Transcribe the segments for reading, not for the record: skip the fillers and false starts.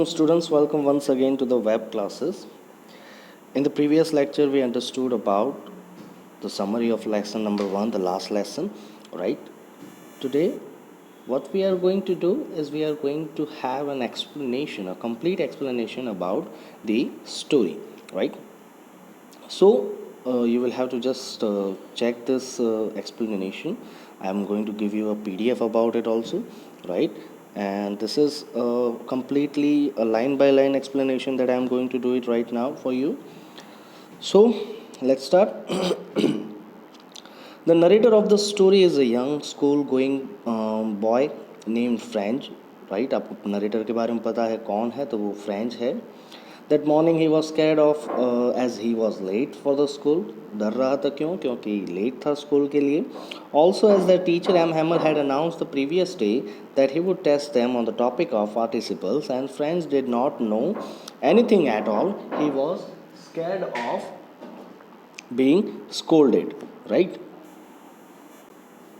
Students, welcome once again to the web classes. In the previous lecture, we understood about the summary of lesson number 1, the last lesson, right? Today, what we are going to do is we are going to have an explanation, a complete explanation about the story, right? So, you will have to just check this explanation. I am going to give you a PDF about it also, right? And this is completely a line by line explanation that I am going to do it right now for you. So, let's start. The narrator of the story is a young school going boy named French, right? आपको narrator के बारे में पता है कौन है, तो वो फ्रेंच है. That morning he was scared of as he was late for the school. डर रहा था क्यों? क्योंकि लेट था स्कूल के लिए. Also as the teacher M. Hammer had announced the previous day that he would test them on the topic of participles, and French did not know anything at all. He was scared of being scolded, right?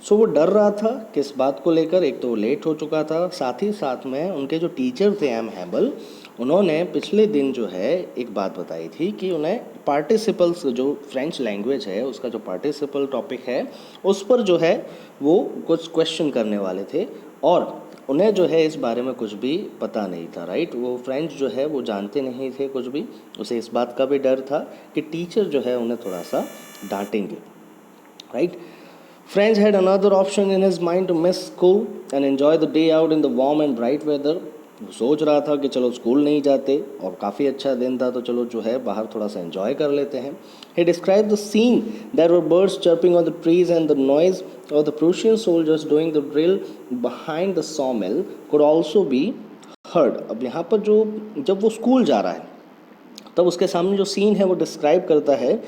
सो वो डर रहा था किस बात को लेकर. एक तो लेट हो चुका था, साथ ही साथ में उनके जो टीचर थे एम हैबल, उन्होंने पिछले दिन जो है एक बात बताई थी कि उन्हें पार्टिसिपल्स, जो फ्रेंच लैंग्वेज है उसका जो पार्टिसिपल टॉपिक है उस पर जो है वो कुछ क्वेश्चन करने वाले थे और उन्हें जो है इस बारे में कुछ भी पता नहीं था, राइट. वो फ्रेंच जो है वो जानते नहीं थे कुछ भी. उसे इस बात का भी डर था कि टीचर जो है उन्हें थोड़ा सा डांटेंगे, right. French had another option in his mind to miss school and enjoy the day out in the warm and bright weather. वो सोच रहा था कि चलो स्कूल नहीं जाते और काफ़ी अच्छा दिन था तो चलो जो है बाहर थोड़ा सा एंजॉय कर लेते हैं. He described the scene. There were birds chirping on the trees and the noise of the Prussian soldiers doing the drill behind the sawmill could also be heard. अब यहाँ पर जो जब वो स्कूल जा रहा है तब उसके सामने जो सीन है वो डिस्क्राइब करता है.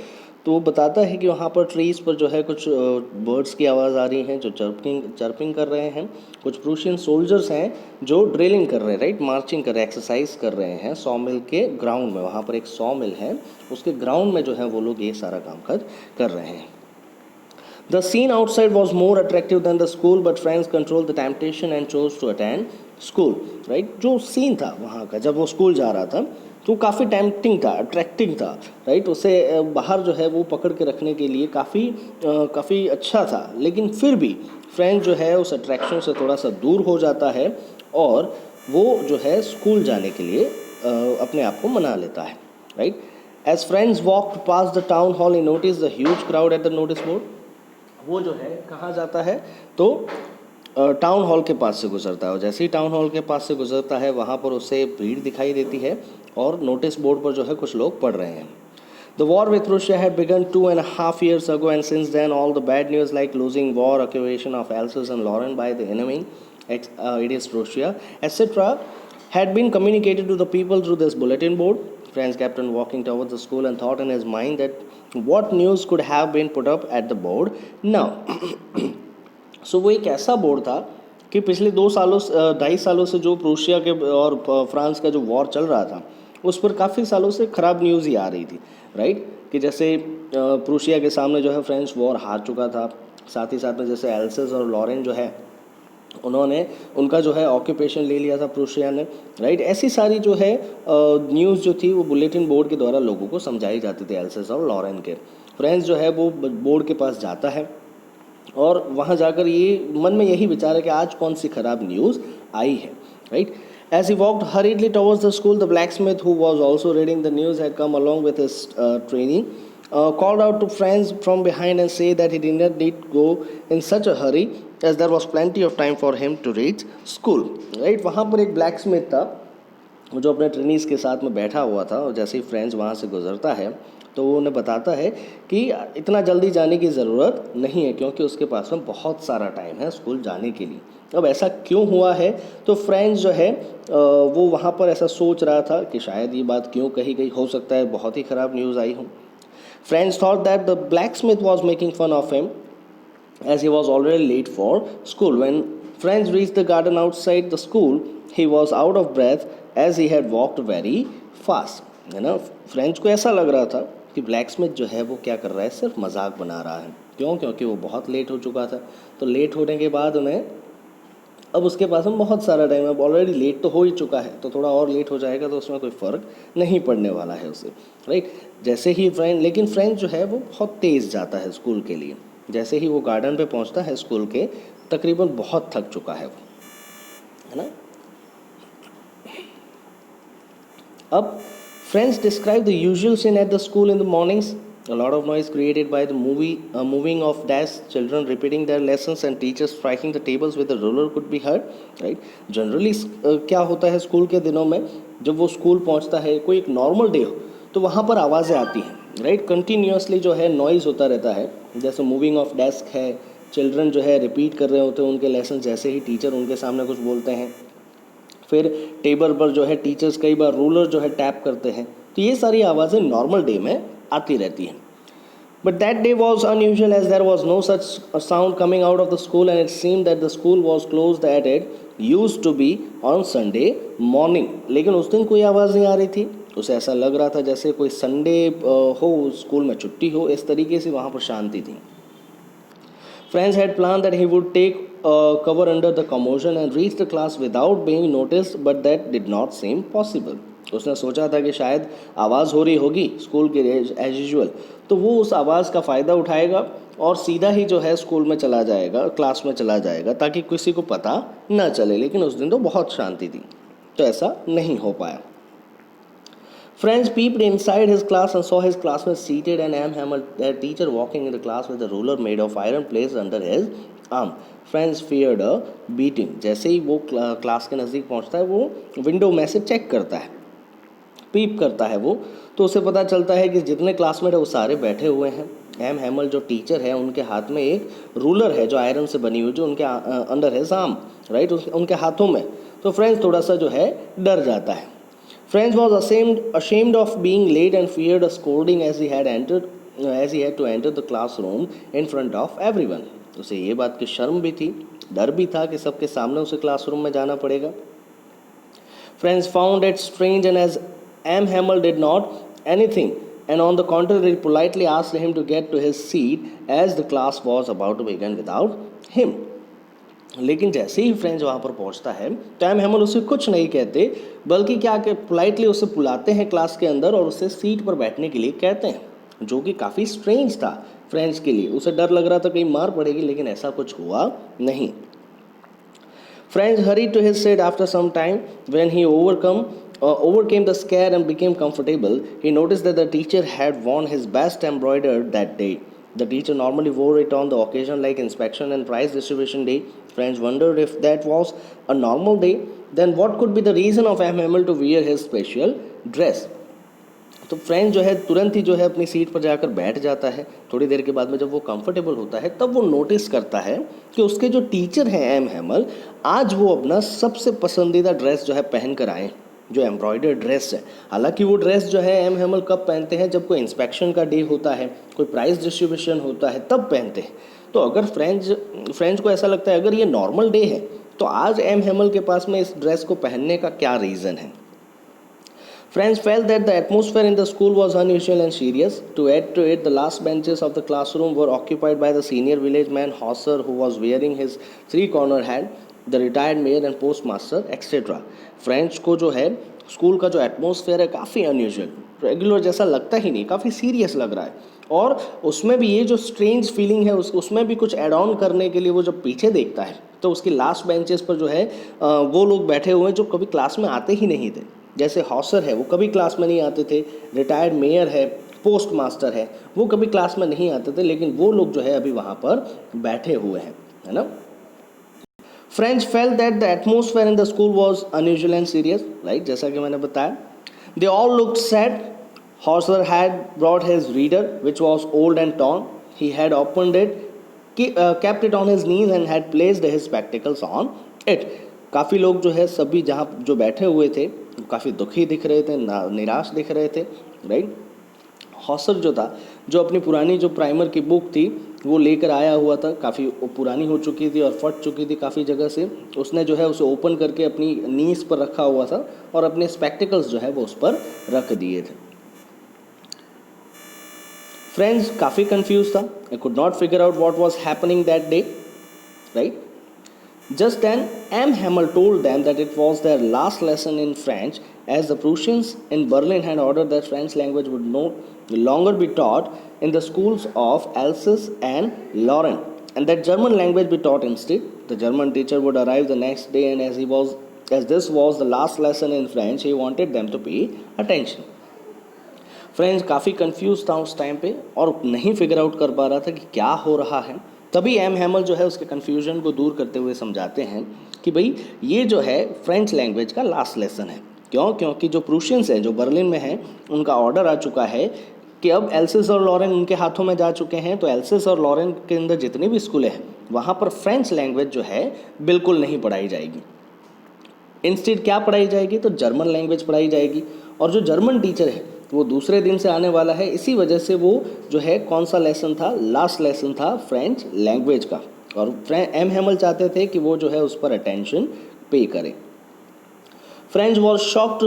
तो वो बताता है कि वहाँ पर ट्रीज़ पर जो है कुछ बर्ड्स की आवाज़ आ रही हैं जो चर्पिंग कर रहे हैं. कुछ प्रूशियन सोल्जर्स हैं जो ड्रिलिंग कर रहे हैं, राइट, मार्चिंग कर रहे हैं, एक्सरसाइज कर रहे हैं सॉ मिल के ग्राउंड में. वहाँ पर एक सॉ मिल है, उसके ग्राउंड में जो है वो लोग ये सारा काम कर रहे हैं. The scene outside was more attractive than the school, but friends controlled the temptation and chose to attend school, right? जो सीन था वहाँ का जब वो स्कूल जा रहा था तो काफ़ी टेम्पटिंग था, अट्रैक्टिंग था, राइट. उसे बाहर जो है वो पकड़ के रखने के लिए काफ़ी अच्छा था, लेकिन फिर भी फ्रेंड जो है उस अट्रैक्शन से थोड़ा सा दूर हो जाता है और वो जो है स्कूल जाने के लिए अपने आप को मना लेता है, right. As friends walked past the town hall he notice the huge crowd at the notice board. वो जो है कहाँ जाता है तो टाउन हॉल के पास से गुजरता है और जैसे ही टाउन हॉल के पास से गुजरता है वहाँ पर उसे भीड़ दिखाई देती है और नोटिस बोर्ड पर जो है कुछ लोग पढ़ रहे हैं. The war with Russia had begun 2.5 years ago, and since then all the bad news like losing war, occupation of Alsace and Lorraine by the enemy, it is Russia, etc., had been communicated to the people through this bulletin board. Franz kept on walking towards the school and thought in his mind that what news could have been put up at the board now. सो वो एक ऐसा board था कि पिछले 2.5 सालों से जो Prussia के और फ्रांस का जो वॉर चल रहा था उस पर काफ़ी सालों से ख़राब न्यूज़ ही आ रही थी, राइट. कि जैसे प्रूशिया के सामने जो है फ्रेंच वॉर हार चुका था, साथ ही साथ में जैसे एल्सेस और लॉरेन जो है उन्होंने उनका जो है ऑक्यूपेशन ले लिया था प्रूशिया ने, राइट. ऐसी सारी जो है न्यूज़ जो थी वो बुलेटिन बोर्ड के द्वारा लोगों को समझाई जाती थी एल्सेस और लॉरेन के. फ्रेंच जो है वो बोर्ड के पास जाता है और वहाँ जाकर ये मन में यही विचार है कि आज कौन सी खराब न्यूज़ आई है, right. As he walked hurriedly towards the school, the blacksmith, who was also reading the news, had come along with his training, called out to friends from behind and said that he did not need to go in such a hurry, as there was plenty of time for him to reach school, right. वहाँ पर एक blacksmith था जो अपने trainees के साथ में बैठा हुआ था और जैसे ही फ्रेंड्स वहाँ से गुजरता है तो वो उन्हें बताता है कि इतना जल्दी जाने की ज़रूरत नहीं है क्योंकि उसके पास में बहुत सारा टाइम है स्कूल जाने के लिए. अब ऐसा क्यों हुआ है तो फ्रेंड्स जो है वो वहाँ पर ऐसा सोच रहा था कि शायद ये बात क्यों कही गई, हो सकता है बहुत ही ख़राब न्यूज़ आई हो. Friends thought that the blacksmith was making fun of him as he was already late for school. When friends reached the garden outside the school, he was out of breath as he had walked very fast. है ना. French को ऐसा लग रहा था कि blacksmith जो है वो क्या कर रहा है, सिर्फ मजाक बना रहा है. क्यों? क्योंकि वो बहुत लेट हो चुका था. तो लेट होने के बाद उन्हें अब उसके पास में बहुत सारा टाइम है, अब ऑलरेडी लेट तो हो ही चुका है, तो थोड़ा और लेट हो जाएगा तो उसमें कोई फ़र्क नहीं पड़ने वाला है उसे, राइट। जैसे ही लेकिन फ्रेंच जो है वो बहुत तेज़ जाता है स्कूल के लिए। जैसे ही वो गार्डन पे पहुंचता है स्कूल के, तकरीबन बहुत थक चुका है वो, है ना। अब friends describe the usual scene at the school in the mornings. A lot of noise created by the moving of desks, children repeating their lessons, and teachers striking the tables with a ruler could be heard. Right? Generally, क्या होता है school के दिनों में, जब वो school पहुंचता है, कोई एक नॉर्मल डे हो, तो वहाँ पर आवाज़ें आती हैं, राइट। कंटिन्यूसली जो है नॉइज़ होता रहता है, जैसे मूविंग ऑफ डेस्क है, चिल्ड्रन जो है रिपीट कर रहे होते हैं उनके लेसन, जैसे ही टीचर उनके सामने कुछ बोलते हैं। फिर टेबल पर जो है टीचर्स कई बार रूलर जो है टैप करते हैं। तो ये सारी आवाज़ें नॉर्मल डे में आती रहती हैं। But that day was unusual as there was no such sound coming out of the school and it seem that the school was close at it use to be on Sunday morning. लेकिन उस दिन कोई आवाज़ नहीं आ रही थी, उसे ऐसा लग रहा था जैसे कोई संडे हो, स्कूल में छुट्टी हो, इस तरीके से वहाँ पर शांति थी। Franz had planned that he would take cover under the commotion and reach the class without being noticed, but that did not seem possible. उसने सोचा था कि शायद आवाज़ हो रही होगी स्कूल के एज यूजुअल, तो वो उस आवाज़ का फ़ायदा उठाएगा और सीधा ही जो है स्कूल में चला जाएगा, क्लास में चला जाएगा, ताकि किसी को पता न चले। लेकिन उस दिन तो बहुत शांति थी, तो ऐसा नहीं हो पाया। Franz peeped inside his class and saw his classmates seated and M. Hamel, their teacher, walking in the class with a ruler made of iron placed under his arm. Franz feared a beating. जैसे ही वो class के नज़दीक पहुंचता है, वो window में से check करता है, पीप करता है वो, तो उसे पता चलता है कि जितने क्लासमेट है वो सारे बैठे हुए हैं। एम हैमल जो टीचर है, उनके हाथ में एक रूलर है जो आयरन से बनी हुई, जो उनके अंडर है आर्म, राइट, उनके हाथों में। तो फ्रेंड्स थोड़ा सा जो है डर जाता है। Franz was ashamed of being late and feared a scolding as he had to enter the classroom in front of everyone. उसे ये बात की शर्म भी थी, डर भी था कि सबके सामने उसे क्लासरूम में जाना पड़ेगा। Franz found it strange, and as M. Hamel did not anything, and on the contrary politely asked him to get to his seat as the class was about to begin without him. लेकिन जैसे ही French वहाँ पर पहुँचता है, तो M हैमल उसे कुछ नहीं कहते, बल्कि क्या कि पोलाइटली उसे बुलाते हैं क्लास के अंदर और उसे सीट पर बैठने के लिए कहते हैं, जो कि काफ़ी स्ट्रेंज था फ्रेंच के लिए। उसे डर लग रहा था कहीं मार पड़ेगी, लेकिन ऐसा कुछ हुआ नहीं। Franz hurried to his seat after some time. When he overcame the scare and became comfortable, he noticed that the teacher had worn his best embroidered that day. The teacher normally wore it on the occasion like inspection and prize distribution day. Franz wondered if that was a normal day. Then what could be the reason of M. Hamel to wear his special dress? तो friend जो है तुरंत ही जो है अपनी seat पर जाकर बैठ जाता है। थोड़ी देर के बाद में जब वो कंफर्टेबल होता है, तब वो नोटिस करता है कि उसके जो टीचर हैं एम हैमल, आज वो अपना सबसे पसंदीदा ड्रेस जो है पहन कर आए, जो एम्ब्रॉयडर्ड ड्रेस है। हालांकि वो ड्रेस जो है एम हैमल कब पहनते हैं, जब कोई इंस्पेक्शन का डे होता है, कोई प्राइज डिस्ट्रीब्यूशन होता है, तब पहनते हैं। तो अगर फ्रेंच को ऐसा लगता है अगर ये नॉर्मल डे है, तो आज एम हैमल के पास में इस ड्रेस को पहनने का क्या रीज़न है। Franz felt that the atmosphere in the school was unusual and serious. To add to it, the last benches of the classroom were occupied by the senior village man Hauser, who was wearing his three-corner hat, the retired mayor and postmaster, etc. French को जो है school का जो atmosphere है काफ़ी unusual, regular जैसा लगता ही नहीं, काफ़ी सीरियस लग रहा है। और उसमें भी ये जो स्ट्रेंज फीलिंग है उसमें भी कुछ ऐड ऑन करने के लिए वो जब पीछे देखता है, तो उसकी लास्ट बेंचेस पर जो है वो लोग बैठे हुए हैं जो कभी क्लास में आते ही नहीं थे। जैसे हॉसर है, वो कभी क्लास में नहीं आते थे। रिटायर्ड मेयर है, पोस्ट मास्टर है, वो कभी क्लास में नहीं आते थे, लेकिन वो लोग जो है अभी वहाँ पर बैठे हुए हैं, है ना। French felt that the atmosphere in the school was unusual and serious, right, जैसा कि मैंने बताया। They all looked sad. Hauser had brought his reader which was old and torn. He had opened it, kept it on his knees and had placed his spectacles on it. काफ़ी लोग जो है सभी जहाँ जो बैठे हुए थे काफ़ी दुखी दिख रहे थे, निराश दिख रहे थे, राइट। हॉसर जो था, जो अपनी पुरानी जो प्राइमर की बुक थी वो लेकर आया हुआ था, काफ़ी पुरानी हो चुकी थी और फट चुकी थी काफ़ी जगह से। उसने जो है उसे ओपन करके अपनी नीज पर रखा हुआ था और अपने स्पेक्टिकल्स जो है वो उस पर रख दिए थे। फ्रेंड्स काफ़ी कंफ्यूज था, I could not figure out what was happening that day, right. Just then, M. Hamel told them that it was their last lesson in French, as the Prussians in Berlin had ordered that French language would no longer be taught in the schools of Alsace and Lorraine, and that German language be taught instead. The German teacher would arrive the next day, and as this was the last lesson in French, he wanted them to pay attention. French काफ़ी confuse था उस time पे और नहीं figure out कर पा रहा था कि क्या हो रहा है। तभी एम हैमल जो है उसके कन्फ्यूजन को दूर करते हुए समझाते हैं कि भाई ये जो है फ्रेंच लैंग्वेज का लास्ट लेसन है। क्यों? क्योंकि जो प्रूशियंस हैं जो बर्लिन में हैं उनका ऑर्डर आ चुका है कि अब एल्सिस और लॉरेन उनके हाथों में जा चुके हैं, तो एल्सिस और लॉरेन के अंदर जितनी भी स्कूलें हैं वहाँ पर फ्रेंच लैंग्वेज जो है बिल्कुल नहीं पढ़ाई जाएगी। इंस्टेड क्या पढ़ाई जाएगी? तो जर्मन लैंग्वेज पढ़ाई जाएगी। और जो जर्मन टीचर है वो दूसरे दिन से आने वाला है, इसी वजह से वो जो है कौन सा लेसन था? लास्ट लेसन था फ्रेंच लैंग्वेज का। और एम हैमल चाहते थे कि वो जो है उस पर अटेंशन पे करे। French was shock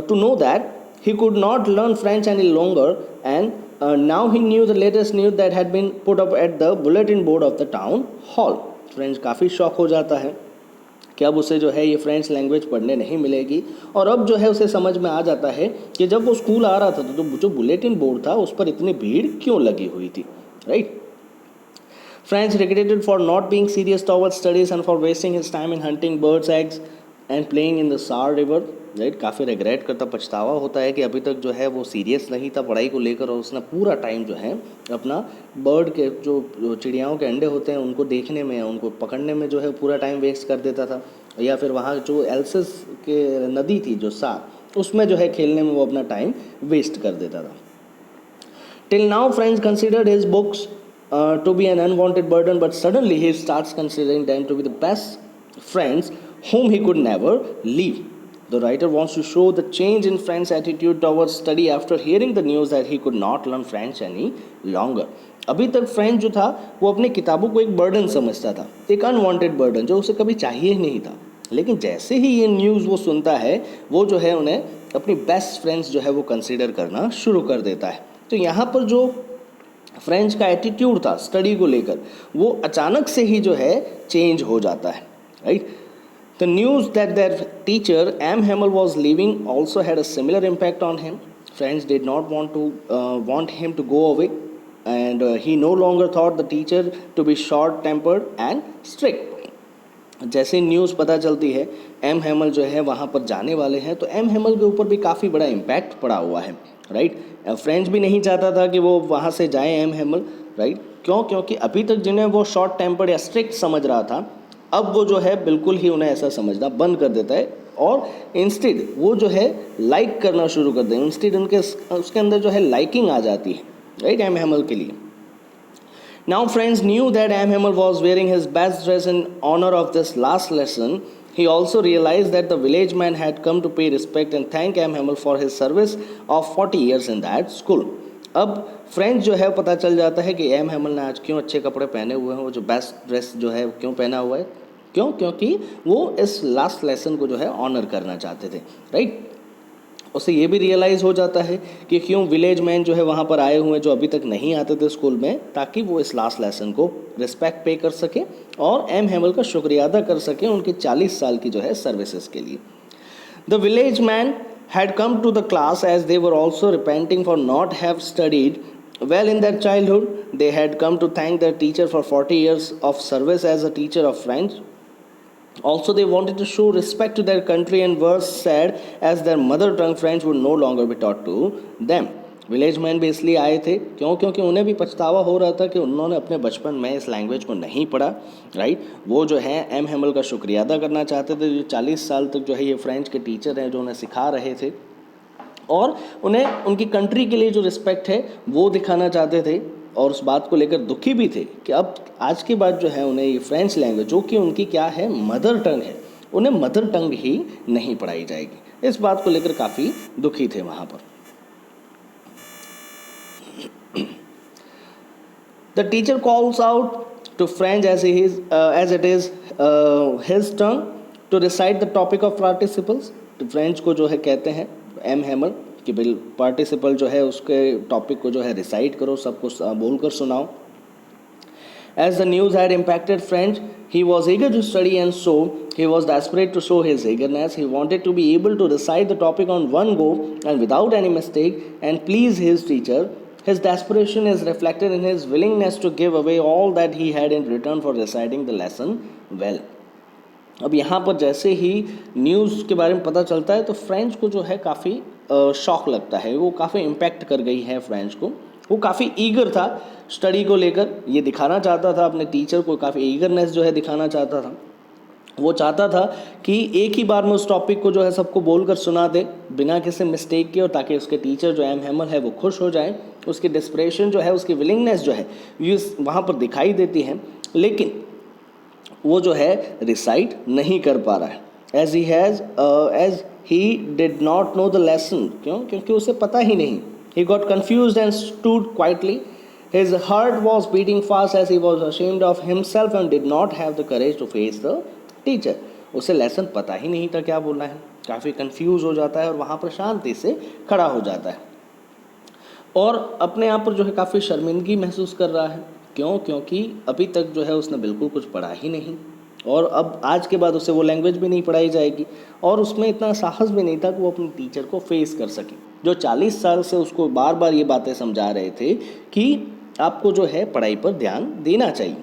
to know that he could not learn French any longer, and now he knew the latest news that had been put up at the bulletin board of the town hall. French काफ़ी shock हो जाता है कि अब उसे जो है ये फ्रेंच लैंग्वेज पढ़ने नहीं मिलेगी। और अब जो है उसे समझ में आ जाता है कि जब वो स्कूल आ रहा था तो जो बुलेटिन बोर्ड था उस पर इतनी भीड़ क्यों लगी हुई थी, right. French regretted for not being serious towards studies and for wasting his time in hunting birds' eggs and playing in the Saar river, right. काफ़ी रिग्रेट करता, पछतावा होता है कि अभी तक जो है वो सीरियस नहीं था पढ़ाई को लेकर और उसने पूरा टाइम जो है अपना बर्ड के जो चिड़ियाओं के अंडे होते हैं उनको देखने में, उनको पकड़ने में जो है पूरा टाइम वेस्ट कर देता था, या फिर वहाँ जो एल्सिस के नदी थी जो सार उसमें जो है खेलने में वो अपना टाइम वेस्ट कर देता था। Till now, Franz considered his books to be an unwanted burden, but suddenly he starts considering them to be the best friends whom he could never leave. The writer wants to show the change in Franz's attitude towards study after hearing the news that he could not learn French any longer. अभी तक French जो था वो अपनी किताबों को एक burden समझता था, एक अनवांटेड बर्डन जो उसे कभी चाहिए ही नहीं था। लेकिन जैसे ही ये न्यूज़ वो सुनता है वो जो है उन्हें अपनी बेस्ट फ्रेंड्स जो है वो कंसीडर करना शुरू कर देता है। तो यहाँ पर जो फ्रेंच का एटीट्यूड था स्टडी को लेकर वो अचानक से ही जो है चेंज हो जाता है, right. The news that there teacher M Hamel was leaving also had a similar impact on him. Friends did not want him to go away and he no longer thought the teacher to be short tempered and strict. जैसे news पता चलती है M हैमल जो है वहाँ पर जाने वाले हैं तो एम हैमल के ऊपर भी काफ़ी बड़ा इम्पैक्ट पड़ा हुआ है, राइट। फ्रेंच भी नहीं चाहता था कि वो वहाँ से जाए एम हैमल, राइट। क्यों? क्योंकि अभी तक जिन्हें वो शॉर्ट टेम्पर्ड या स्ट्रिक्ट समझ रहा था अब वो जो है बिल्कुल ही उन्हें ऐसा समझना बंद कर देता है और इंस्टेड वो जो है लाइक करना शुरू कर दें। इंस्टेड उसके अंदर जो है लाइकिंग आ जाती है, राइट, एम हैमल के लिए। Now friends knew that M. Hamel was wearing his best dress in honor of this last lesson. He also realized that the village man had come to pay respect and thank M. Hamel for his service of 40 years in that school. अब French जो है पता चल जाता है कि M हैमल ने आज क्यों अच्छे कपड़े पहने हुए हैं, वो जो बेस्ट ड्रेस जो है क्यों पहना हुआ है, क्यों? क्योंकि वो इस लास्ट लेसन को जो है ऑनर करना चाहते थे, राइट। उसे ये भी रियलाइज़ हो जाता है कि क्यों विलेज मैन जो है वहाँ पर आए हुए हैं जो अभी तक नहीं आते थे स्कूल में, ताकि वो इस लास्ट लेसन को रिस्पेक्ट पे कर सके और एम हैमल का शुक्रिया अदा कर सके उनके 40 साल की जो है सर्विसेज के लिए। The village man had come to the class as they were also repenting for not have studied well in their childhood. They had come to thank their teacher for 40 years of service as a teacher of French. Also, they wanted to show respect to their country and were sad as their mother tongue French would no longer be taught to them. Village man भी इसलिए आए थे क्योंकि उन्हें भी पछतावा हो रहा था कि उन्होंने अपने बचपन में इस लैंग्वेज को नहीं पढ़ा, राइट। वो जो है एम हैमल का शुक्रिया अदा करना चाहते थे जो 40 साल तक जो है ये फ्रेंच के टीचर हैं जो उन्हें सिखा रहे थे और उन्हें उनकी कंट्री के लिए जो रिस्पेक्ट है वो दिखाना चाहते थे और उस बात को लेकर दुखी भी थे कि अब आज के बाद जो है उन्हें ये फ्रेंच लैंग्वेज जो कि उनकी क्या है मदर टंग है उन्हें मदर टंग ही नहीं पढ़ाई जाएगी। इस बात को लेकर काफ़ी दुखी थे वहाँ पर। The teacher calls out to French as it is his turn to recite the topic of participles. तो फ्रेंच को जो है कहते हैं एम हैमल कि बिल पार्टिसिपल जो है उसके टॉपिक को जो है रिसाइट करो, सबको बोलकर सुनाओ। As the news had impacted French, he was eager to study and so he was desperate to show his eagerness. He wanted to be able to recite the topic on one go and without any mistake and please his teacher. His desperation is reflected in his willingness to give away all that he had in return for reciting the lesson well. अब यहाँ पर जैसे ही news के बारे में पता चलता है तो फ्रेंच को जो है काफ़ी शॉक लगता है, वो काफ़ी इम्पैक्ट कर गई है फ्रेंच को। वो काफ़ी ईगर था स्टडी को लेकर, ये दिखाना चाहता था अपने टीचर को, काफ़ी ईगरनेस जो है दिखाना चाहता था। वो चाहता था कि एक ही बार में उस टॉपिक को जो है सबको बोलकर सुना दे बिना किसी मिस्टेक के, और ताकि उसके टीचर जो एम हैमल है वो खुश हो जाए। उसकी डिस्परेशन जो है, उसकी विलिंगनेस जो है ये वहाँ पर दिखाई देती है, लेकिन वो जो है रिसाइट नहीं कर पा रहा है। As he did not know the lesson, क्योंकि उसे पता ही नहीं। He got confused and stood quietly, his heart was beating fast as he was ashamed of himself and did not have the courage to face the teacher. उसे lesson पता ही नहीं था क्या बोलना है, काफ़ी कंफ्यूज हो जाता है और वहाँ पर शांति से खड़ा हो जाता है और अपने आप पर जो है काफ़ी शर्मिंदगी महसूस कर रहा है। क्योंकि अभी तक जो है उसने बिल्कुल कुछ पढ़ा ही नहीं और अब आज के बाद उसे वो लैंग्वेज भी नहीं पढ़ाई जाएगी और उसमें इतना साहस भी नहीं था कि वो अपने टीचर को फेस कर सके, जो 40 साल से उसको बार बार ये बातें समझा रहे थे कि आपको जो है पढ़ाई पर ध्यान देना चाहिए।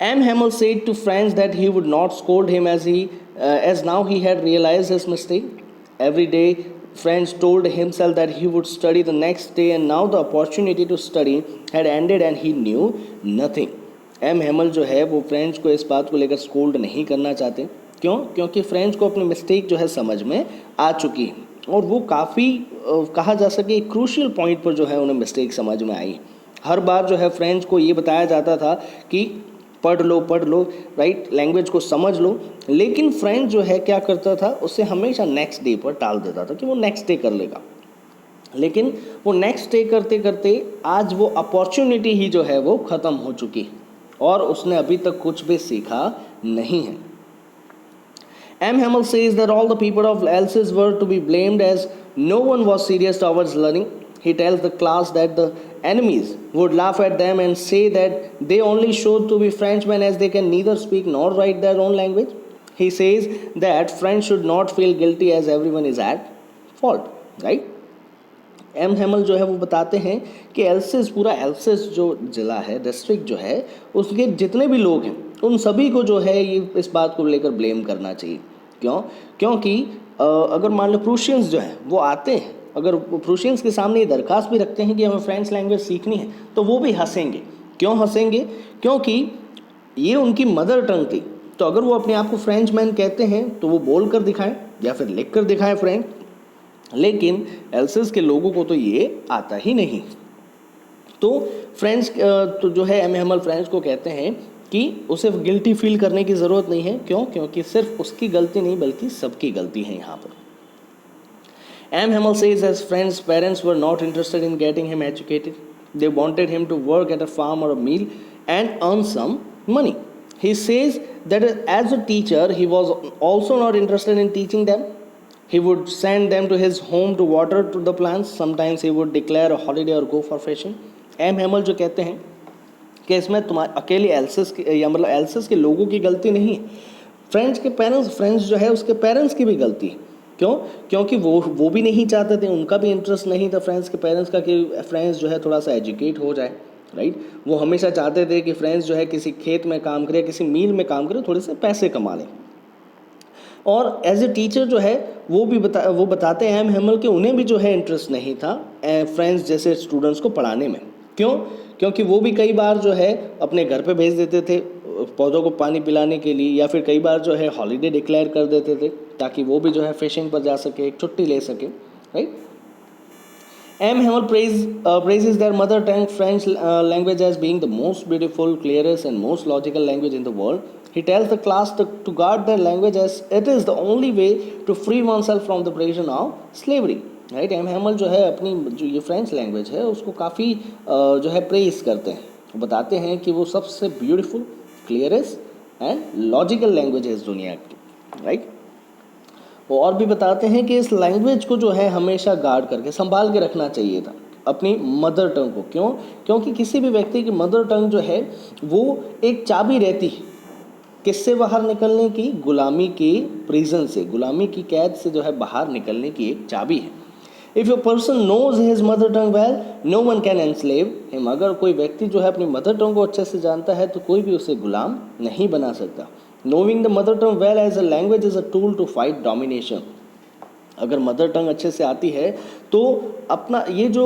M. Hamel said to Franz that he would not scold him as now he had realized his mistake. Every day, Franz told himself that he would study the next day, and now the opportunity to study had ended and he knew nothing. M. Hamel जो है वो French को इस बात को लेकर scold नहीं करना चाहते। क्योंकि फ्रेंच को अपनी मिस्टेक जो है समझ में आ चुकी है और वो काफ़ी कहा जा सके क्रूशियल पॉइंट पर जो है उन्हें मिस्टेक समझ में आई। हर बार जो है फ्रेंच को ये बताया जाता था कि पढ़ लो राइट, लैंग्वेज को समझ लो, लेकिन फ्रेंच जो है क्या करता था, उसे हमेशा नेक्स्ट डे पर टाल देता था कि वो नेक्स्ट डे कर लेगा। लेकिन वो नेक्स्ट डे करते करते आज वो अपॉर्चुनिटी ही जो है वो ख़त्म हो चुकी है और उसने अभी तक कुछ भी सीखा नहीं है। M. Hamel says that all the people of Alsace were to be blamed as no one was serious towards learning. He tells the class that the enemies would laugh at them and say that they only showed to be Frenchmen as they can neither speak nor write their own language. He says that French should not feel guilty as everyone is at fault, right? M. Hamel जो है वो बताते हैं कि else's, पूरा else's जो ज़िला है, डिस्ट्रिक्ट जो है, उसके जितने भी लोग हैं उन सभी को जो है ये इस बात को लेकर ब्लेम करना चाहिए। क्योंकि अगर मान लो प्रूशियंस जो हैं वो आते हैं, अगर प्रूशियंस के सामने ये दरख्वास्त भी रखते हैं कि हमें फ्रेंच लैंग्वेज सीखनी है, तो वो भी हंसेंगे। क्यों हंसेंगे? क्योंकि ये उनकी मदर टंग थी। तो अगर वो अपने आप को फ्रेंच मैन कहते हैं तो वो बोल कर दिखाएं या फिर लिख कर दिखाएं फ्रेंच, लेकिन एल्सेस के लोगों को तो ये आता ही नहीं। तो फ्रेंच तो जो है एम हैमल फ्रेंच को कहते हैं कि उसे गिल्टी फील करने की ज़रूरत नहीं है। क्योंकि सिर्फ उसकी गलती नहीं बल्कि सबकी गलती है यहाँ पर। M. Hamel says as Frank's parents were not interested in getting him educated. They wanted him to work at a farm or a mill and earn some money. He says that as a teacher, he was also not interested in teaching them. He would send them to his home to water to the plants. Sometimes he would declare a holiday or go for fishing. M. Hamel जो कहते हैं कि इसमें तुम्हारे अकेले else's की या मतलब एल्सेस के लोगों की गलती नहीं है, फ्रेंच के पेरेंट्स, फ्रेंच जो है उसके पेरेंट्स की भी गलती है। क्योंकि वो भी नहीं चाहते थे, उनका भी इंटरेस्ट नहीं था फ्रेंच के पेरेंट्स का कि फ्रेंच जो है थोड़ा सा एजुकेट हो जाए, राइट। वो हमेशा चाहते थे कि फ्रेंच जो है किसी खेत में काम करे, किसी मिल में काम करे, थोड़े से पैसे कमा लें। और एज ए टीचर जो है वो बताते हैं एम हैमल कि उन्हें भी जो है इंटरेस्ट नहीं था फ्रेंच जैसे स्टूडेंट्स को पढ़ाने में। क्योंकि वो भी कई बार जो है अपने घर पे भेज देते थे पौधों को पानी पिलाने के लिए, या फिर कई बार जो है हॉलीडे डिक्लेयर कर देते थे ताकि वो भी जो है फिशिंग पर जा सके, एक छुट्टी ले सके, right. M. Hamel praises their mother tongue French language as being the most beautiful, clearest and most logical language in the world. He tells the class to guard their language as it is the only way to free oneself from the prison of slavery. Right. M. Hamel जो है अपनी जो ये French language है उसको काफ़ी जो है प्रेस करते हैं, वो बताते हैं कि वो सबसे beautiful, clearest and logical language है इस दुनिया की, राइट। वो और भी बताते हैं कि इस लैंग्वेज को जो है हमेशा गार्ड करके संभाल के रखना चाहिए था। अपनी मदर टंग को। क्यों? क्योंकि किसी भी व्यक्ति की मदर टंग जो है वो एक चाबी रहती है किससे बाहर निकलने की? गुलामी की प्रिजन से, गुलामी की कैद से जो है बाहर निकलने की एक चाबी है। If a person knows his mother tongue well no one can enslave him. अगर कोई व्यक्ति जो है अपनी मदर टंग को अच्छे से जानता है तो कोई भी उसे गुलाम नहीं बना सकता। Knowing the mother tongue well as a language is a tool to fight domination. अगर मदर टंग अच्छे से आती है तो अपना ये जो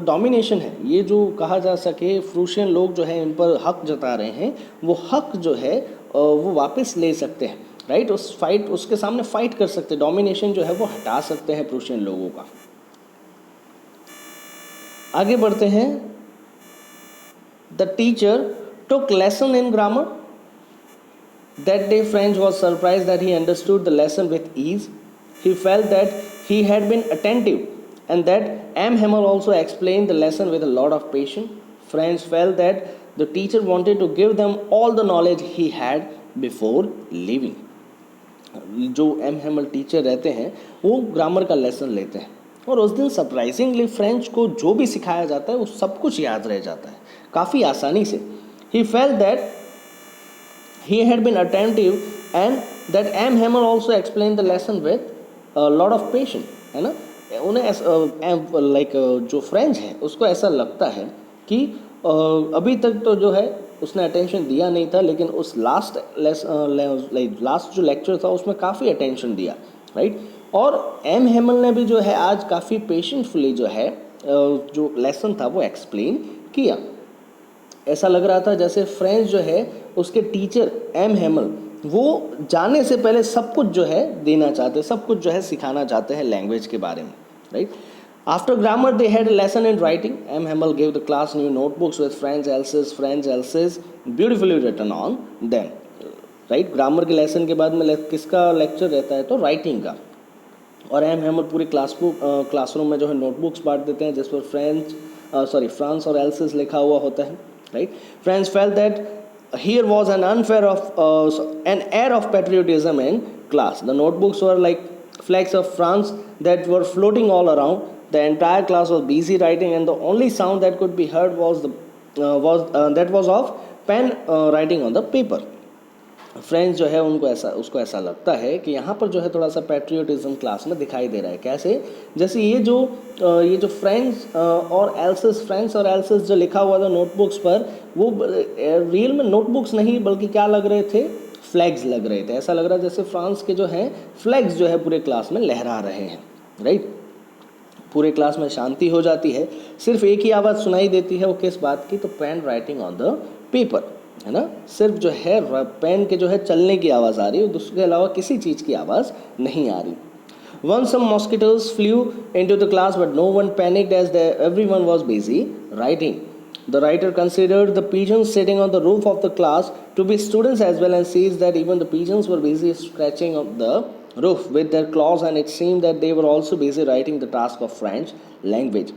डोमिनेशन है, ये जो कहा जा सके प्रूशियन लोग जो है इन पर हक जता रहे हैं, वो हक जो है वो वापस ले सकते हैं, राइट। उसके सामने फाइट कर सकते हैं, डोमिनेशन जो है वो हटा सकते हैं प्रूशियन लोगों का। आगे बढ़ते हैं। The teacher took lesson in grammar. That day French was surprise that he understood the lesson with ease. He felt that he had been attentive and that M. Hamel also explained the lesson with a lot of patience. Friends felt that the teacher wanted to give them all the knowledge he had before leaving. जो M. Hamel teacher रहते हैं वो grammar का lesson लेते हैं और उस दिन सरप्राइजिंगली फ्रेंच को जो भी सिखाया जाता है वो सब कुछ याद रह जाता है काफ़ी आसानी से। He felt that he had been attentive and that M. Hamel also explained the lesson with lot of patient, है ना। उन्हें लाइक जो फ्रेंच है उसको ऐसा लगता है कि अभी तक तो जो है उसने अटेंशन दिया नहीं था, लेकिन उस लास्ट जो लेक्चर था उसमें काफ़ी अटेंशन दिया, राइट। और एम हेमल ने भी जो है आज काफ़ी पेशेंटफुली जो है जो लेसन था वो एक्सप्लेन किया। ऐसा लग रहा था जैसे फ्रेंच जो है उसके टीचर एम हेमल वो जाने से पहले सब कुछ जो है देना चाहते हैं, सब कुछ जो है सिखाना चाहते हैं लैंग्वेज के बारे में, right. After grammar they had lesson in writing. M Hamel gave the class new notebooks with French Alsace beautifully written on them, right. Grammar के लेसन के बाद में किसका लेक्चर रहता है? तो राइटिंग का। और एम हेमल पूरे क्लासरूम में जो है नोटबुक्स बांट देते हैं जिस पर फ्रांस और एल्सेस लिखा हुआ होता है, right. French felt that here was an air of patriotism in class. The notebooks were like flags of France that were floating all around. The entire class was busy writing, and the only sound that could be heard was of pen writing on the paper. French जो है उसको ऐसा लगता है कि यहाँ पर जो है थोड़ा सा पैट्रियोटिज्म क्लास में दिखाई दे रहा है। कैसे? जैसे ये जो फ्रेंच और एल्सेस जो लिखा हुआ था नोटबुक्स पर, वो रियल में नोटबुक्स नहीं बल्कि क्या लग रहे थे? फ्लैग्स लग रहे थे। ऐसा लग रहा है जैसे फ्रांस के जो हैं फ्लैग्स जो है पूरे क्लास में लहरा रहे हैं, राइट। पूरे क्लास में शांति हो जाती है, सिर्फ एक ही आवाज़ सुनाई देती है, वो किस बात की? तो pen writing on the paper, है ना। सिर्फ जो है पेन के जो है चलने की आवाज़ आ रही है, उसके अलावा किसी चीज़ की आवाज़ नहीं आ रही। Once some mosquitoes flew into the class, but no one panicked as everyone was busy writing. The writer considered the pigeons sitting on the roof of the class to be students as well, and sees that even the pigeons were busy scratching up the roof with their claws, and it seemed that they were also busy writing the task of French language.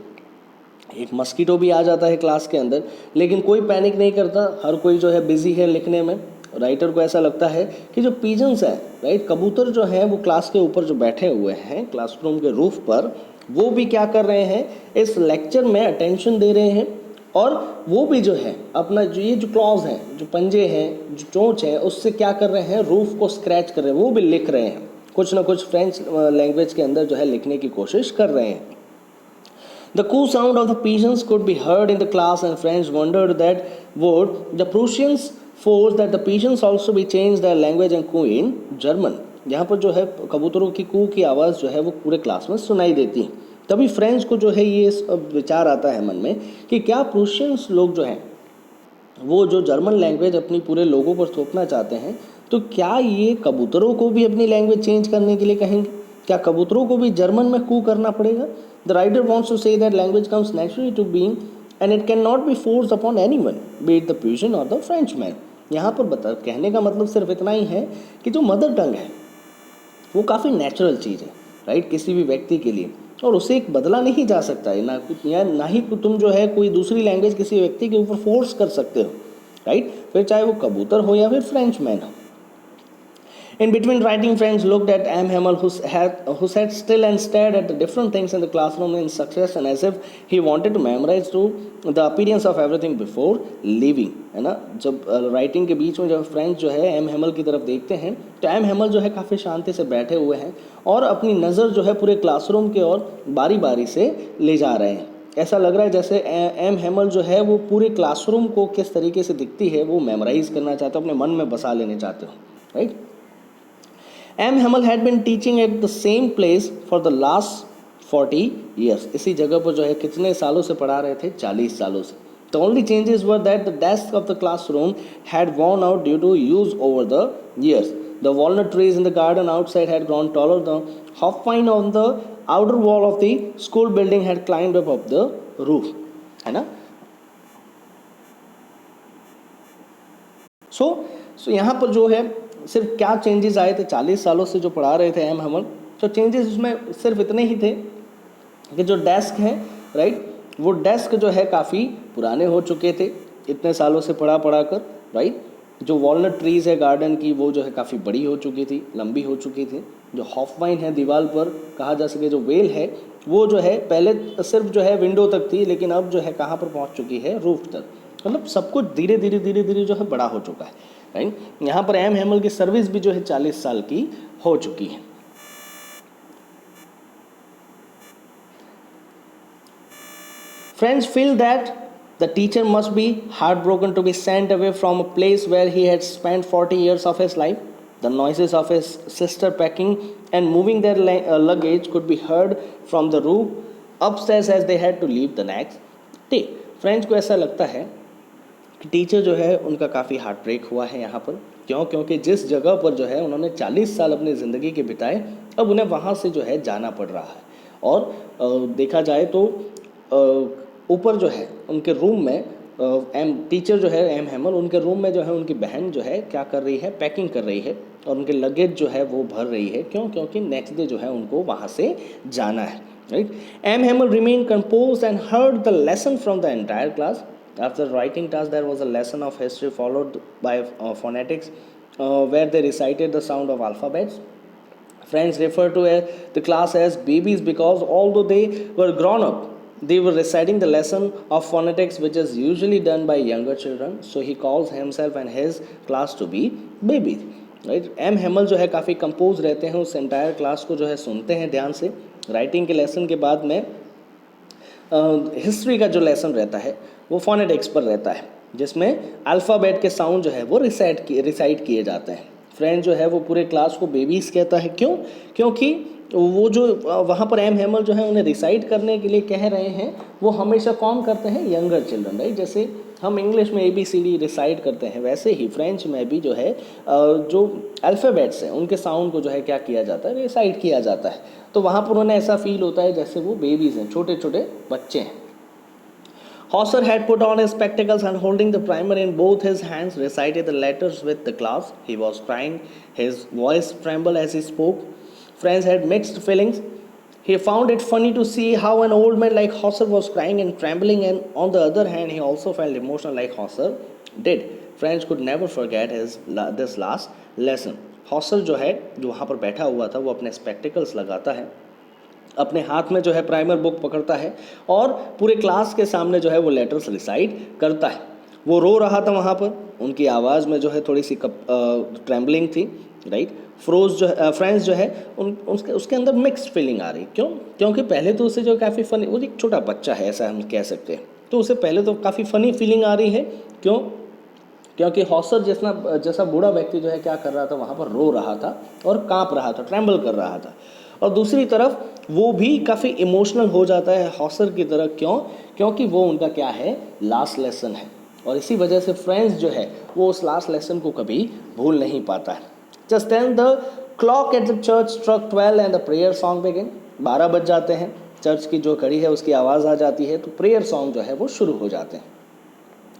एक mosquito भी आ जाता है class के अंदर, लेकिन कोई panic नहीं करता, हर कोई जो है बिजी है लिखने में। राइटर को ऐसा लगता है कि जो पिजन्स हैं, राइट, कबूतर जो हैं वो क्लास के ऊपर जो बैठे हुए हैं क्लासरूम के रूफ पर, वो भी क्या कर रहे हैं? इस लेक्चर में अटेंशन दे रहे हैं, और वो भी जो है अपना ये जो क्लॉज हैं, जो पंजे हैं, जो चोंच है, उससे क्या कर रहे हैं? रूफ को स्क्रैच कर रहे हैं, वो भी लिख रहे हैं, कुछ ना कुछ फ्रेंच लैंग्वेज के अंदर जो है लिखने की कोशिश कर रहे हैं। The coo sound of the pigeons could be heard in the class, and friends wondered that would the Prussians force that the pigeons also be changed their language and coo in German. यहाँ पर जो है कबूतरों की कू की आवाज़ जो है वो पूरे क्लास में सुनाई देती है। तभी फ्रेंच को जो है ये विचार आता है मन में कि क्या प्रूशियंस लोग जो हैं वो जो जर्मन लैंग्वेज अपनी पूरे लोगों पर थोपना चाहते हैं, तो क्या ये कबूतरों को भी अपनी लैंग्वेज चेंज करने के लिए कहेंगे? क्या कबूतरों को भी जर्मन में कू करना पड़ेगा? The writer wants to say that language comes naturally to being and it cannot be forced upon anyone, be it the Prussian or the Frenchman. यहाँ पर कहने का मतलब सिर्फ इतना ही है कि जो मदर टंग है वो काफ़ी नेचुरल चीज़ है, राइट, किसी भी व्यक्ति के लिए, और उसे एक बदला नहीं जा सकता है, ना ही तुम जो है कोई दूसरी लैंग्वेज किसी व्यक्ति के ऊपर फोर्स कर सकते हो, राइट, फिर चाहे वो कबूतर हो या फिर फ्रेंचमैन हो। In between writing, friends looked at M. Hamel, who sat still and stared at the different things in the classroom in succession, as if he wanted to memorize to the appearance of everything before leaving. है ना, जब writing के बीच में जब friends जो है M Hemal की तरफ देखते हैं तो एम हेमल जो है काफ़ी शांति से बैठे हुए हैं और अपनी नज़र जो है पूरे क्लासरूम की ओर बारी बारी से ले जा रहे हैं। ऐसा लग रहा है जैसे एम हेमल जो है वो पूरे क्लासरूम को किस तरीके से दिखती है वो मेमोराइज करना चाहते हो, अपने मन में बसा लेने चाहते हो, right. M Hamel had been teaching at the same place for the last 40 years। इसी जगह पर जो है कितने सालों से पढ़ा रहे थे? 40 सालों से। The only changes were that the desks of the classroom had worn out due to use over the years. The walnut trees in the garden outside had grown taller. The hopvine on the outer wall of the school building had climbed up the roof. है ना? So यहाँ पर जो है सिर्फ क्या changes आए थे 40 सालों से जो पढ़ा रहे थे एम हेमल, तो चेंजेस उसमें सिर्फ इतने ही थे कि जो डेस्क है, राइट, वो डेस्क जो है काफ़ी पुराने हो चुके थे इतने सालों से पढ़ा कर, राइट। जो वॉलनट ट्रीज़ है गार्डन की वो जो है काफ़ी बड़ी हो चुकी थी, लंबी हो चुकी थी। जो हॉफवाइन है दीवार पर कहा जा सके, जो वेल है वो जो है पहले सिर्फ जो है विंडो तक थी, लेकिन अब जो है कहाँ पर पहुँच चुकी है? रूफ तक। मतलब सब कुछ धीरे धीरे जो है बड़ा हो चुका है, राइट। यहाँ पर एम हेमल की सर्विस भी जो है 40 साल की हो चुकी है। Friends feel that the teacher must be heartbroken to be sent away from a place where he had spent 40 years of his life. The noises of his sister packing and moving their luggage could be heard from the roof upstairs as they had to leave the next day. Friends को ऐसा लगता है कि teacher जो है उनका काफ़ी heart break हुआ है यहाँ पर। क्यों? क्योंकि जिस जगह पर जो है उन्होंने 40 साल अपनी ज़िंदगी के बिताए, अब उन्हें वहाँ से जो है जाना पड़ रहा है। और देखा जाए तो ऊपर जो है उनके रूम में टीचर जो है एम हेमल, उनके रूम में जो है उनकी बहन जो है क्या कर रही है? पैकिंग कर रही है और उनके लगेज जो है वो भर रही है। क्यों? क्योंकि नेक्स्ट डे जो है उनको वहाँ से जाना है, right. M Hamel remain compose and heard the lesson from the entire class. After writing task, there was a lesson of history followed by phonetics, where they recited the sound of alphabets. Friends refer to the class as babies because although they were grown up, they were reciting the lesson of phonetics, which is usually done by younger children. So he calls himself and his class to be babies. Right? M Hamel जो है काफ़ी compose रहते हैं, उस entire class को जो है सुनते हैं ध्यान से। राइटिंग के लेसन के बाद में हिस्ट्री का जो लेसन रहता है वो फोनेटिक्स पर रहता है, जिसमें अल्फ़ाबेट के साउंड जो है वो रिसाइट किए जाते हैं। फ्रेंड जो है वो पूरे क्लास को बेबीज़ कहता है। क्यों? क्योंकि वो जो वहाँ पर एम हेमल जो है उन्हें रिसाइट करने के लिए कह रहे हैं, वो हमेशा कौन करते हैं? Younger children, right. जैसे हम इंग्लिश में ABCD रिसाइट करते हैं, वैसे ही फ्रेंच में भी जो है जो अल्फ़ाबेट्स हैं उनके साउंड को जो है क्या किया जाता है? रिसाइट किया जाता है। तो वहाँ पर उन्हें ऐसा फील होता है जैसे वो बेबीज़ हैं, छोटे छोटे बच्चे हैं। Hauser had put on his spectacles and holding the primer in both his hands recited the letters with the class. He was crying. His voice trembled as he spoke. Friends had mixed feelings. He found it funny to see how an old man like Hauser was crying and trembling, and on the other hand, he also felt emotional like Hauser did. Friends could never forget this last lesson. Hauser जो है जो वहाँ पर बैठा हुआ था वो अपने spectacles लगाता है, अपने हाथ में जो है प्राइमर बुक पकड़ता है और पूरे क्लास के सामने जो है वो लेटर्स रिसाइट करता है। वो रो रहा था वहाँ पर, उनकी आवाज़ में जो है थोड़ी सी ट्रैम्बलिंग थी, राइट। फ्रेंड्स जो है उसके अंदर मिक्स्ड फीलिंग आ रही। क्यों? क्योंकि पहले तो उसे जो काफ़ी फ़नी, वो एक छोटा बच्चा है ऐसा हम कह सकते हैं, तो उसे पहले तो काफ़ी फ़नी फीलिंग आ रही है। क्यों? क्योंकि हॉसर जैसा बूढ़ा व्यक्ति जो है क्या कर रहा था? वहाँ पर रो रहा था और काँप रहा था, ट्रैम्बल कर रहा था। और दूसरी तरफ वो भी काफ़ी इमोशनल हो जाता है हॉसर की तरह। क्यों? क्योंकि वो उनका क्या है? लास्ट लेसन है। और इसी वजह से फ्रेंड्स जो है वो उस लास्ट लेसन को कभी भूल नहीं पाता है। Just then the clock at the church struck 12 and the prayer song begin. 12 बज जाते हैं, चर्च की जो घड़ी है उसकी आवाज़ आ जाती है, तो प्रेयर सॉन्ग जो है वो शुरू हो जाते हैं।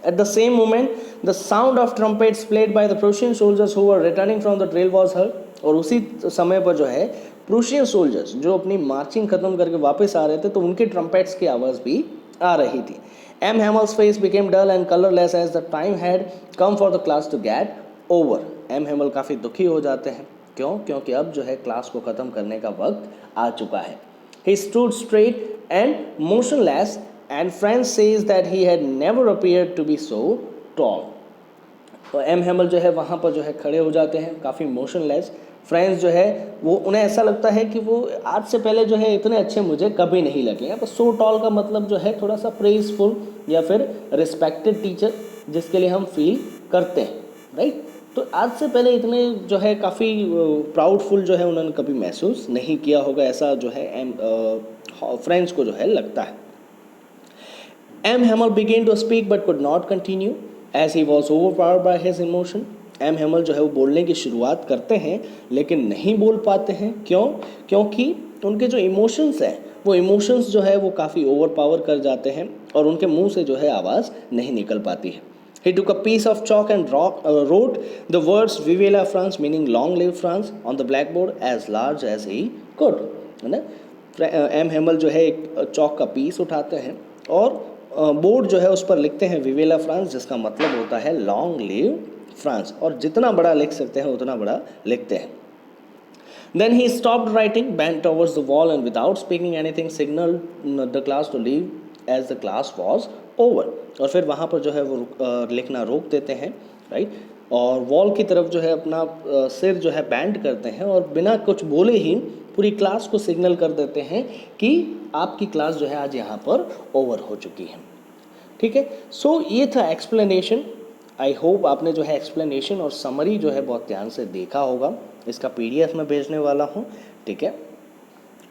At the same moment, the sound of trumpets played by the Prussian soldiers who were returning from the drill was heard. और उसी समय पर जो है प्रूशियन सोल्जर्स जो अपनी मार्चिंग खत्म करके वापस आ रहे थे, तो उनके ट्रम्पेट्स की आवाज़ भी आ रही थी। M Hamel's face became dull and colourless as the time had come for the class to get over. M Hamel काफ़ी दुखी हो जाते हैं क्यों? क्योंकि अब जो है क्लास को ख़त्म करने का वक्त आ चुका है। He stood straight and motionless, and Franz says that he had never appeared to be so tall. तो एम हैमल जो है वहाँ पर जो है खड़े हो जाते हैं, काफ़ी मोशनलेस। फ्रेंड्स जो है वो उन्हें ऐसा लगता है कि वो आज से पहले जो है इतने अच्छे मुझे कभी नहीं लगे हैं। तो सो टॉल का मतलब जो है थोड़ा सा प्रेजफुल या फिर रिस्पेक्टेड टीचर जिसके लिए हम फील करते हैं, राइट। तो आज से पहले इतने जो है काफ़ी प्राउडफुल जो है उन्होंने कभी महसूस नहीं किया होगा, ऐसा जो है फ्रेंड्स को जो है लगता है। M. Hamel began to speak but could not continue as he was overpowered by his emotion. M. Hamel जो है वो बोलने की शुरुआत करते हैं लेकिन नहीं बोल पाते हैं। क्यों? क्योंकि उनके जो इमोशंस हैं वो इमोशंस जो है वो काफ़ी ओवरपावर कर जाते हैं और उनके मुंह से जो है आवाज़ नहीं निकल पाती है। He took a piece of chalk and wrote the words Vive la France, meaning long live France, on the blackboard as large as he could. है ना? एम हेमल जो है एक चौक का पीस उठाते हैं और बोर्ड जो है उस पर लिखते हैं विवेला फ्रांस, जिसका मतलब होता है लॉन्ग लिव फ्रांस, और जितना बड़ा लिख सकते हैं उतना बड़ा लिखते हैं। Then he stopped writing, bent towards the wall and without speaking anything signaled the class to leave as the class was over. और फिर वहाँ पर जो है वो लिखना रोक देते हैं, राइट, और वॉल की तरफ जो है अपना सिर जो है बैंड करते हैं और बिना कुछ बोले ही पूरी क्लास को सिग्नल कर देते हैं कि आपकी क्लास जो है आज यहाँ पर ओवर हो चुकी है। ठीक है, सो ये था एक्सप्लेनेशन। आई होप आपने जो है एक्सप्लेनेशन और समरी जो है बहुत ध्यान से देखा होगा। इसका PDF मैं भेजने वाला हूँ, ठीक है,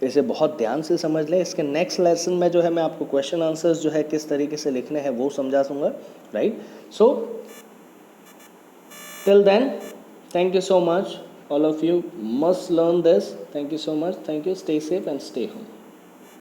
इसे बहुत ध्यान से समझ लें। इसके नेक्स्ट लेसन में जो है मैं आपको क्वेश्चन आंसर्स जो है किस तरीके से लिखने हैं वो समझा दूँगा, right. So till then, thank you so much. All of you must learn this. Thank you so much. Thank you. Stay safe and stay home.